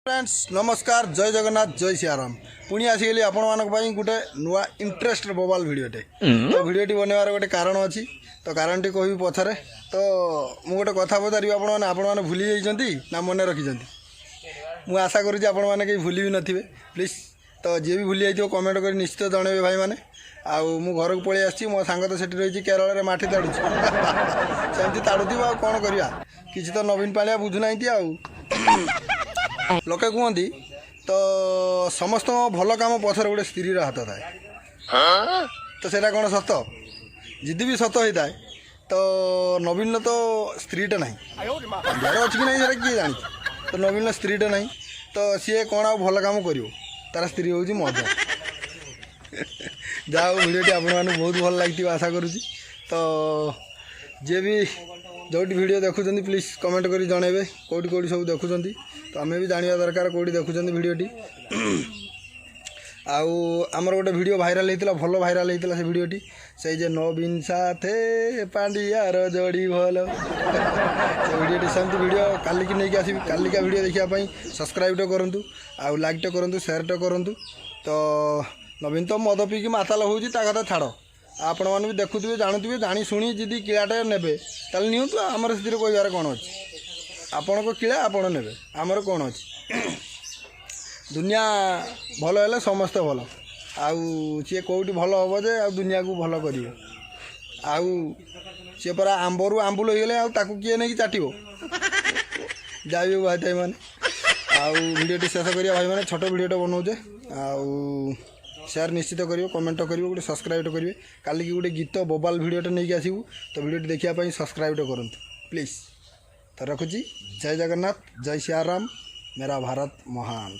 Friends नमस्कार जय जगन्नाथ जय सियाराम पुणी आसिगली आपण गोटे नुआ इंटरेस्ट मोबाइल भिडटे तो भिडटी बनवार गोटे कारण अच्छी तो कारण टी कह पछरे तो मु गोटे कथा पचारि आपण भूली जाइछंती ना मन रखी मु आशा करुँच आपण मैंने भूली भी नथिबे प्लीज तो जी भी भूली जाइए कमेंट कर निश्चित जनइबे भाई मैंने आउ मु घर को पलि आसी मो सांग तो सेठी रही केरल में माटी ताड़ू सेमती ताड़ुथी कौन करवा किसी तो नवीन पालिया बुझुना लोके कहती तो समस्त भल काम पछर गोटे स्त्री हाथ थाए तो सेटा कौन सत जिदी भी सत होता है तो नवीन तो स्त्रीटा ना अच्छी कि नहीं किए जानी तो नवीन स्त्रीटा ना तो सी कौन आ भल काम कर तार स्त्री हूँ मजा जहाँ भिडियोटी आपण बहुत भल लगी आशा करुँच तो जे भी जो वीडियो देखुं प्लीज कमेंट कर जनइबे कौटी कौटी सब देखुं तो आम भी जाना दरकार कौटी देखुं वीडियोटी आमर गोटे वीडियो भाइराल होता भल भाइराल होता से वीडियोटी से जे नवीन साथे पांडियार जोड़ी भल से वीडियोटी सेमती वीडियो काली की नहीं आसबि कालिका वीडियो देखापी सब्सक्राइब तो करूँ आउ लाइक तो करूँ शेयर तो करूँ तो नवीन तो मद पीकी माताल होती कथा छाड़ आपण मैंने भी देखुवे जानुवे जानी शुणी जी किलाटे ने निंतु आमर से कहार कौन अच्छी आपण को किला आपण ने आमर कौन अच्छी दुनिया भल है समस्ते भल आउ सी कौटी भल हम जे आ दुनिया को भल कर सी परा आंबरू आंबुल हो गले आकु किए नहीं चाटो जाए भाई भाई मैंने आउ वीडियो शेष करिया भाई मैंने छोट वीडियो बनाऊे आउ शेयर निश्चित करियो कमेंट करियो गोटे सब्सक्राइब करिए काली की गोटे गीत बोबाल वीडियोटे नहीं आसबू तो वीडियो देखा सब्सक्राइब करूँ प्लीज़ तो रखुची जय जगन्नाथ जय सियाराम मेरा भारत महान।